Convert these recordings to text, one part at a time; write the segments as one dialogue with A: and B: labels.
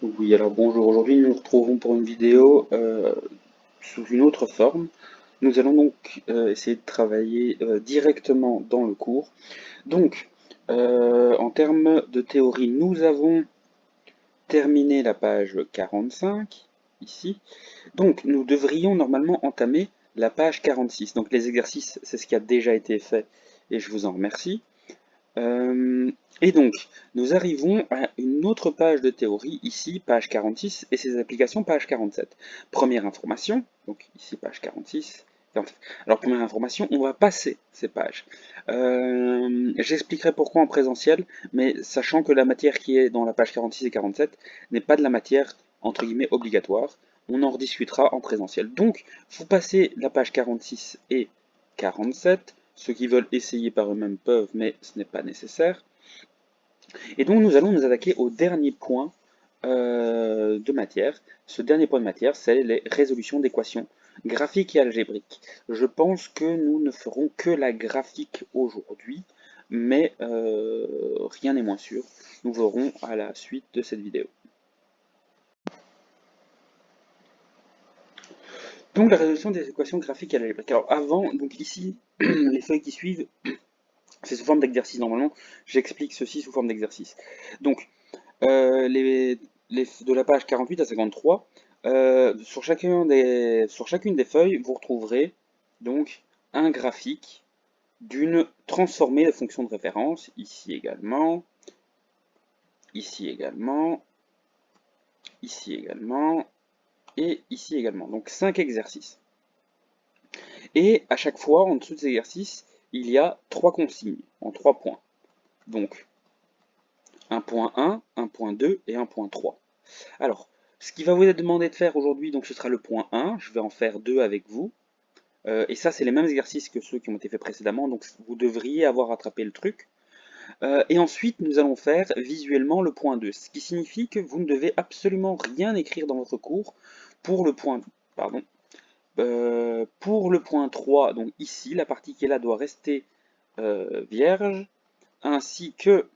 A: Oui, alors bonjour, aujourd'hui nous nous retrouvons pour une vidéo sous une autre forme. Nous allons donc essayer de travailler directement dans le cours. Donc, en termes de théorie, nous avons terminé la page 45, ici. Donc, nous devrions normalement entamer la page 46. Donc, les exercices, c'est ce qui a déjà été fait et je vous en remercie. Euh, et donc, nous arrivons à une autre page de théorie, ici, page 46, et ses applications, page 47. Première information, donc ici, page 46. Alors, première information, on va passer ces pages. J'expliquerai pourquoi en présentiel, mais sachant que la matière qui est dans la page 46 et 47 n'est pas de la matière, entre guillemets, obligatoire. On en rediscutera en présentiel. Donc, vous passez la page 46 et 47. Ceux qui veulent essayer par eux-mêmes peuvent, mais ce n'est pas nécessaire. Et donc nous allons nous attaquer au dernier point de matière. Ce dernier point de matière, c'est les résolutions d'équations graphiques et algébriques. Je pense que nous ne ferons que la graphique aujourd'hui, mais rien n'est moins sûr. Nous verrons à la suite de cette vidéo. Donc la résolution des équations graphiques et algébriques. Alors avant, donc ici, les feuilles qui suivent, c'est sous forme d'exercice normalement. J'explique ceci sous forme d'exercice. Donc, de la page 48 à 53, sur chacune des feuilles, vous retrouverez donc un graphique d'une transformée de fonction de référence, ici également, ici également, ici également, et ici également. Donc 5 exercices. Et à chaque fois, en dessous de ces exercices, il y a 3 consignes, en 3 points. Donc, un point 1, un point 2 et un point 3. Alors, ce qui va vous être demandé de faire aujourd'hui, donc ce sera le point 1, je vais en faire 2 avec vous. Et ça, c'est les mêmes exercices que ceux qui ont été faits précédemment, donc vous devriez avoir rattrapé le truc. Et ensuite, nous allons faire visuellement le point 2, ce qui signifie que vous ne devez absolument rien écrire dans votre cours pour le point, pardon, pour le point 3, donc ici, la partie qui est là doit rester vierge, ainsi que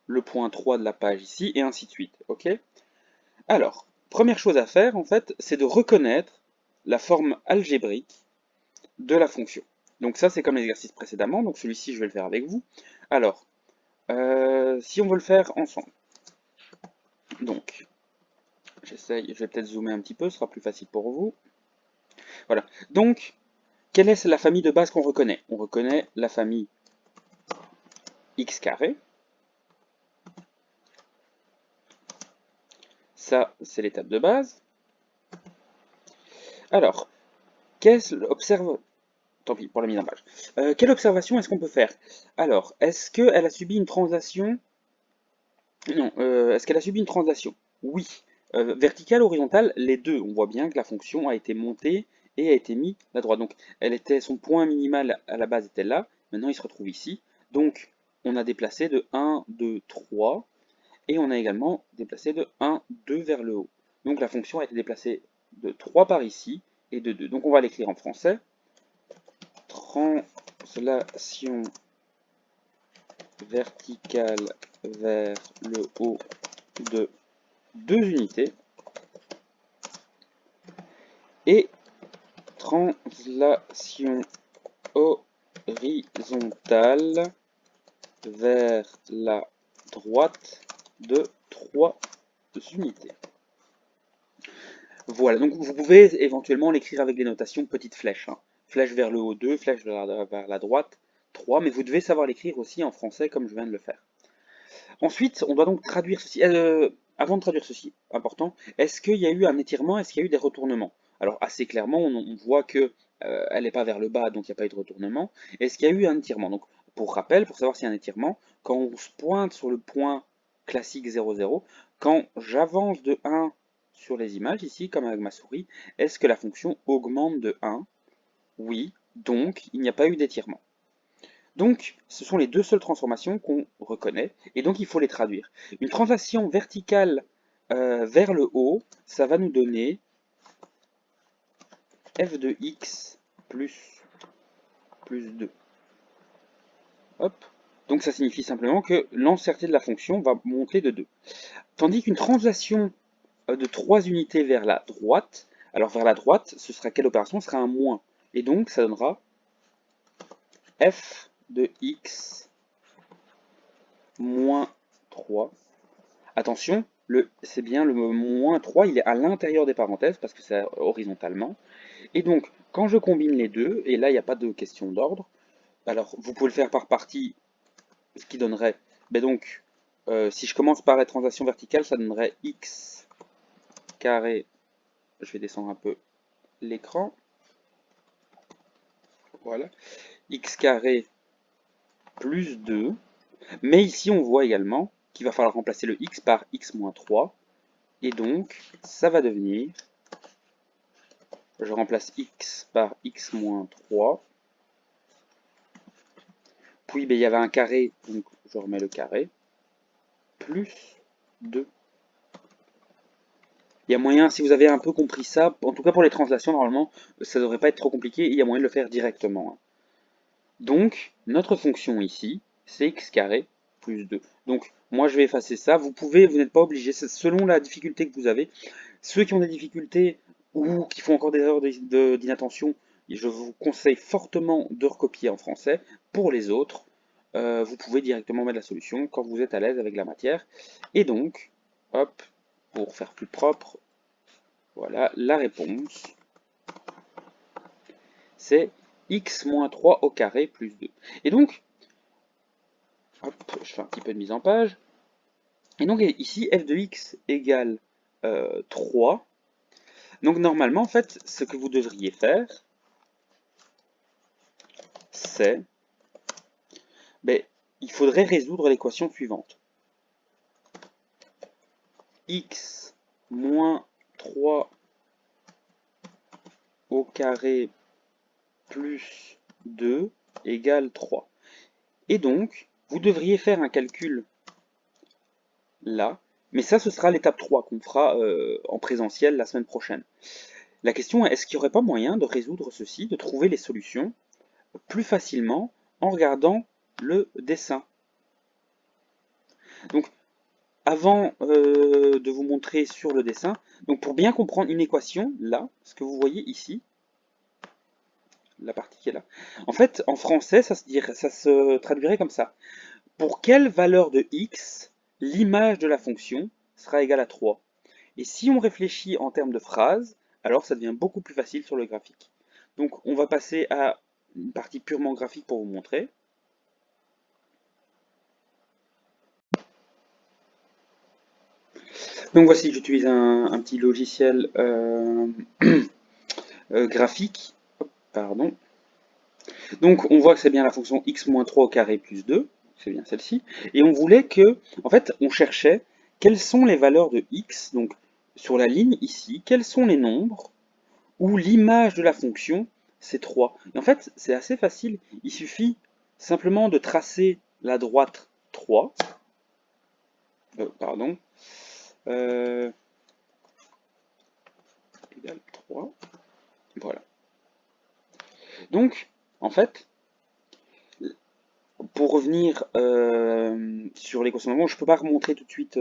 A: le point 3 de la page ici, et ainsi de suite. Ok? Alors, première chose à faire, en fait, c'est de reconnaître la forme algébrique de la fonction. Donc ça, c'est comme l'exercice précédemment, donc celui-ci, je vais le faire avec vous. Alors, si on veut le faire ensemble, donc, j'essaye, je vais peut-être zoomer un petit peu, ce sera plus facile pour vous. Voilà, donc, quelle est la famille de base qu'on reconnaît? On reconnaît la famille x carré. Ça, c'est l'étape de base. Alors, observe. Tant pis pour la mise en page. Quelle observation est-ce qu'on peut faire? Alors, est-ce qu'elle a subi une translation? Non. Est-ce qu'elle a subi une translation? Oui. Verticale, horizontale, les deux. On voit bien que la fonction a été montée et a été mise à droite. Donc, son point minimal à la base était là. Maintenant, il se retrouve ici. Donc, on a déplacé de 1, 2, 3. Et on a également déplacé de 1, 2 vers le haut. Donc, la fonction a été déplacée de 3 par ici et de 2. Donc, on va l'écrire en français. Translation verticale vers le haut de 2 unités et translation horizontale vers la droite de 3 unités. Voilà, donc vous pouvez éventuellement l'écrire avec les notations petites flèches. Hein. Flèche vers le haut 2, flèche vers la droite 3, mais vous devez savoir l'écrire aussi en français comme je viens de le faire. Ensuite, on doit donc traduire ceci. Avant de traduire ceci, important, est-ce qu'il y a eu un étirement, est-ce qu'il y a eu des retournements? Alors assez clairement, on voit que elle n'est pas vers le bas, donc il n'y a pas eu de retournement. Est-ce qu'il y a eu un étirement? Donc pour rappel, pour savoir s'il y a un étirement, quand on se pointe sur le point classique 0, 0, quand j'avance de 1 sur les images, ici, comme avec ma souris, est-ce que la fonction augmente de 1? Oui, donc il n'y a pas eu d'étirement. Donc, ce sont les deux seules transformations qu'on reconnaît, et donc il faut les traduire. Une translation verticale vers le haut, ça va nous donner f de x plus 2. Hop. Donc ça signifie simplement que l'entièreté de la fonction va monter de 2. Tandis qu'une translation de 3 unités vers la droite. Alors vers la droite, ce sera quelle opération? Ce sera un moins. Et donc ça donnera f de x moins 3. Attention, c'est bien le moins 3, il est à l'intérieur des parenthèses parce que c'est horizontalement. Et donc, quand je combine les deux, et là il n'y a pas de question d'ordre, alors vous pouvez le faire par partie, ce qui donnerait, ben donc, si je commence par la translation verticale, ça donnerait x carré, je vais descendre un peu l'écran, voilà, x carré plus 2, mais ici on voit également qu'il va falloir remplacer le x par x moins 3, et donc ça va devenir, je remplace x par x moins 3, puis ben, il y avait un carré, donc je remets le carré, plus 2. Il y a moyen, si vous avez un peu compris ça, en tout cas pour les translations, normalement, ça ne devrait pas être trop compliqué, et il y a moyen de le faire directement. Donc, notre fonction ici, c'est x carré plus 2. Donc, moi je vais effacer ça. Vous n'êtes pas obligé, c'est selon la difficulté que vous avez. Ceux qui ont des difficultés ou qui font encore des erreurs d'inattention, je vous conseille fortement de recopier en français. Pour les autres, vous pouvez directement mettre la solution quand vous êtes à l'aise avec la matière. Et donc, hop, pour faire plus propre, voilà, la réponse, c'est x moins 3 au carré plus 2. Et donc, hop, je fais un petit peu de mise en page. Et donc ici, f de x égale 3. Donc normalement, en fait, ce que vous devriez faire, c'est, ben, il faudrait résoudre l'équation suivante. X moins 3 au carré plus 2 égale 3. Et donc, vous devriez faire un calcul là, mais ça, ce sera l'étape 3 qu'on fera en présentiel la semaine prochaine. La question est, est-ce qu'il n'y aurait pas moyen de résoudre ceci, de trouver les solutions plus facilement en regardant le dessin? Donc, avant de vous montrer sur le dessin, donc pour bien comprendre une équation, là, ce que vous voyez ici, la partie qui est là, en fait, en français, ça se traduirait comme ça. Pour quelle valeur de x l'image de la fonction sera égale à 3? Et si on réfléchit en termes de phrases, alors ça devient beaucoup plus facile sur le graphique. Donc on va passer à une partie purement graphique pour vous montrer. Donc voici, j'utilise un petit logiciel graphique. Pardon. Donc on voit que c'est bien la fonction x-3 au carré plus 2, c'est bien celle-ci. Et on voulait que, en fait, on cherchait quelles sont les valeurs de x, donc sur la ligne ici, quels sont les nombres où l'image de la fonction, c'est 3. Et en fait, c'est assez facile, il suffit simplement de tracer la droite 3, pardon, égale 3, voilà. Donc, en fait, pour revenir sur l'équation de je ne peux pas remontrer tout de suite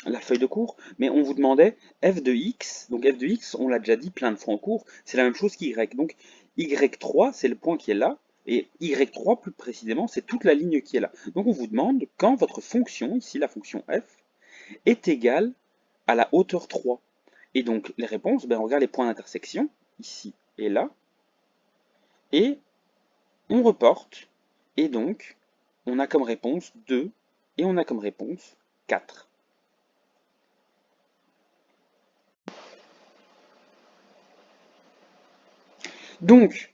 A: la feuille de cours, mais on vous demandait f de x, donc f de x, on l'a déjà dit plein de fois en cours, c'est la même chose qu'y, donc y3, c'est le point qui est là, et y3 plus précisément, c'est toute la ligne qui est là. Donc on vous demande quand votre fonction, ici la fonction f, est égale à la hauteur 3. Et donc les réponses, ben, on regarde les points d'intersection, ici et là, et on reporte, et donc on a comme réponse 2, et on a comme réponse 4. Donc,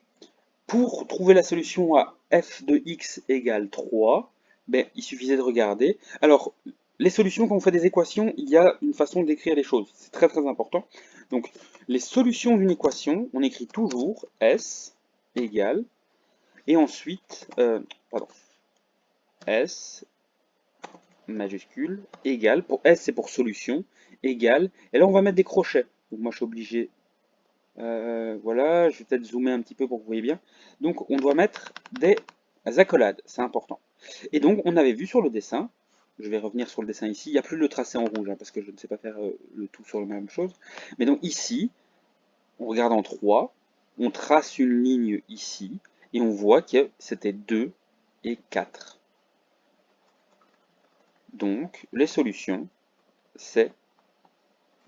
A: pour trouver la solution à f de x égale 3, ben, il suffisait de regarder. Alors, les solutions, quand on fait des équations, il y a une façon d'écrire les choses. C'est très très important. Donc, les solutions d'une équation, on écrit toujours S égale, et ensuite, pardon, S majuscule égale, pour S c'est pour solution, égale, et là on va mettre des crochets. Donc moi je suis obligé voilà, je vais peut-être zoomer un petit peu pour que vous voyez bien. Donc on doit mettre des accolades, c'est important. Et donc on avait vu sur le dessin je vais revenir sur le dessin ici. Il n'y a plus le tracé en rouge, hein, parce que je ne sais pas faire le tout sur la même chose. Mais donc ici, on regarde en 3, on trace une ligne ici, et on voit que c'était 2 et 4. Donc, les solutions, c'est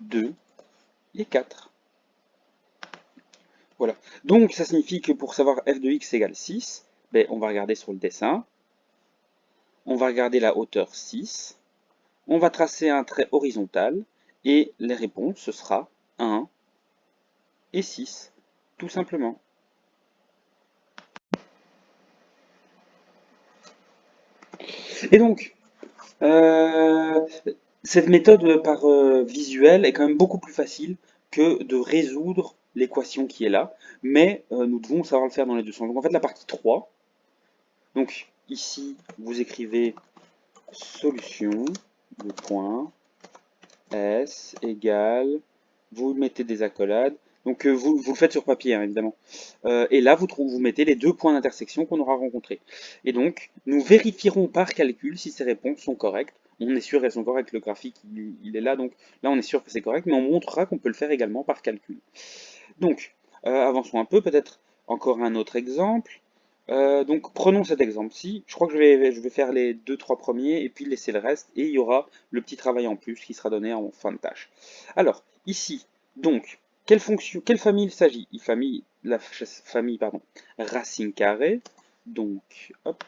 A: 2 et 4. Voilà. Donc, ça signifie que pour savoir f de x égale 6, ben, on va regarder sur le dessin. On va regarder la hauteur 6. On va tracer un trait horizontal. Et les réponses, ce sera 1 et 6, tout simplement. Et donc, euh, cette méthode par visuel est quand même beaucoup plus facile que de résoudre l'équation qui est là, mais nous devons savoir le faire dans les deux sens. Donc en fait, la partie 3, donc ici, vous écrivez solution, le point, S égale, vous mettez des accolades, donc vous le faites sur papier, hein, évidemment. Et là, vous mettez les deux points d'intersection qu'on aura rencontrés. Et donc, nous vérifierons par calcul si ces réponses sont correctes. On est sûr qu'elles sont correctes, le graphique il est là, donc là on est sûr que c'est correct, mais on montrera qu'on peut le faire également par calcul. Donc, avançons un peu, peut-être encore un autre exemple. Donc prenons cet exemple-ci. Je crois que je vais faire les 2-3 premiers et puis laisser le reste. Et il y aura le petit travail en plus qui sera donné en fin de tâche. Alors, ici, donc, quelle famille il s'agit? La famille, pardon, racine carrée. Donc, hop,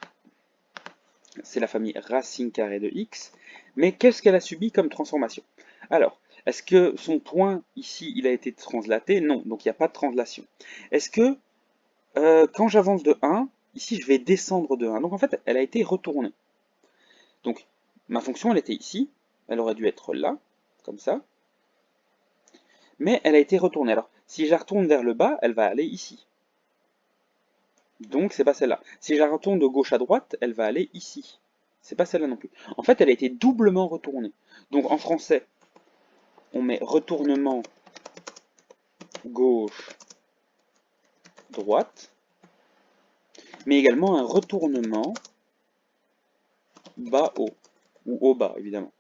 A: c'est la famille racine carrée de x. Mais qu'est-ce qu'elle a subi comme transformation? Alors, est-ce que son point ici, il a été translaté? Non, donc il n'y a pas de translation. Est-ce que quand j'avance de 1, ici je vais descendre de 1. Donc en fait, elle a été retournée. Donc ma fonction, elle était ici. Elle aurait dû être là, comme ça. Mais elle a été retournée. Alors, si je la retourne vers le bas, elle va aller ici. Donc c'est pas celle-là. Si je la retourne de gauche à droite, elle va aller ici. C'est pas celle-là non plus. En fait, elle a été doublement retournée. Donc en français, on met retournement gauche-droite, mais également un retournement bas-haut, ou haut-bas, évidemment.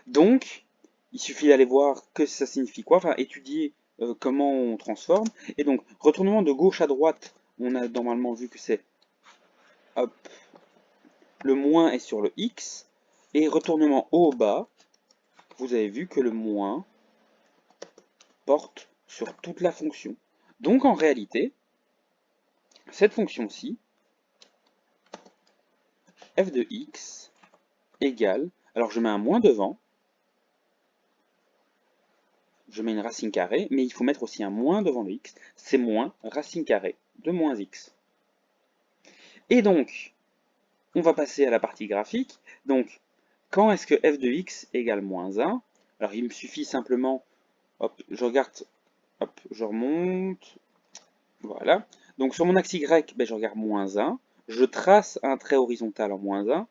A: Donc, il suffit d'aller voir que ça signifie quoi, enfin étudier comment on transforme. Et donc, retournement de gauche à droite, on a normalement vu que c'est, hop, le moins est sur le x, et retournement haut-bas, vous avez vu que le moins porte sur toute la fonction. Donc, en réalité, cette fonction-ci, f de x égale, alors je mets un moins devant, je mets une racine carrée, mais il faut mettre aussi un moins devant le x, c'est moins racine carrée de moins x. Et donc, on va passer à la partie graphique. Donc, quand est-ce que f de x égale moins 1? Alors, il me suffit simplement, hop, je regarde, hop, je remonte, voilà. Donc, sur mon axe y, ben, je regarde moins 1, je trace un trait horizontal en moins 1,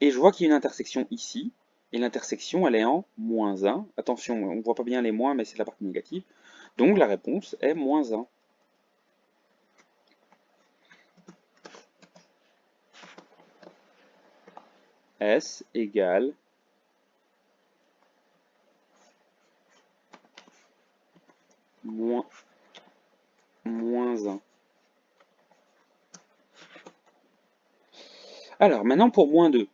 A: et je vois qu'il y a une intersection ici, et l'intersection, elle est en moins 1. Attention, on ne voit pas bien les moins, mais c'est la partie négative. Donc, la réponse est moins 1. S égale moins 1. Alors, maintenant pour moins 2.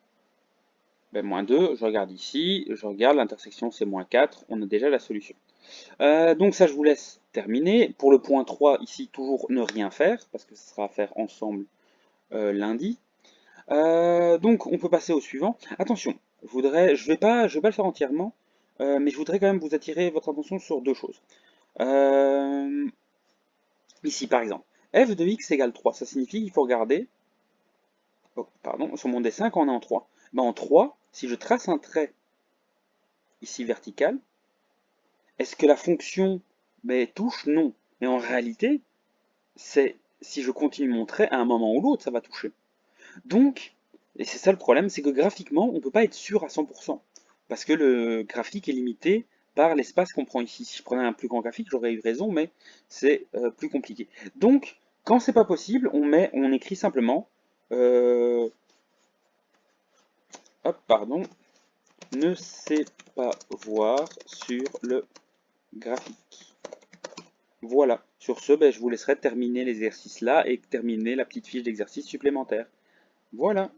A: Ben, moins 2, je regarde ici, je regarde, l'intersection c'est moins 4, on a déjà la solution. Donc ça, je vous laisse terminer. Pour le point 3, ici, toujours ne rien faire, parce que ce sera à faire ensemble lundi. Donc, on peut passer au suivant. Attention, je vais pas le faire entièrement, mais je voudrais quand même vous attirer votre attention sur deux choses. Ici, par exemple, f de x égale 3, ça signifie qu'il faut regarder, oh, pardon, sur mon dessin quand on est en 3. Ben, en 3, si je trace un trait ici vertical, est-ce que la fonction touche? Non. Mais en réalité, c'est si je continue mon trait, à un moment ou l'autre, ça va toucher. Donc, et c'est ça le problème, c'est que graphiquement, on ne peut pas être sûr à 100%. Parce que le graphique est limité par l'espace qu'on prend ici. Si je prenais un plus grand graphique, j'aurais eu raison, mais c'est plus compliqué. Donc, quand c'est pas possible, on écrit simplement hop, pardon, ne sait pas voir sur le graphique. Voilà. Sur ce, ben, je vous laisserai terminer l'exercice là et terminer la petite fiche d'exercice supplémentaire. Voilà.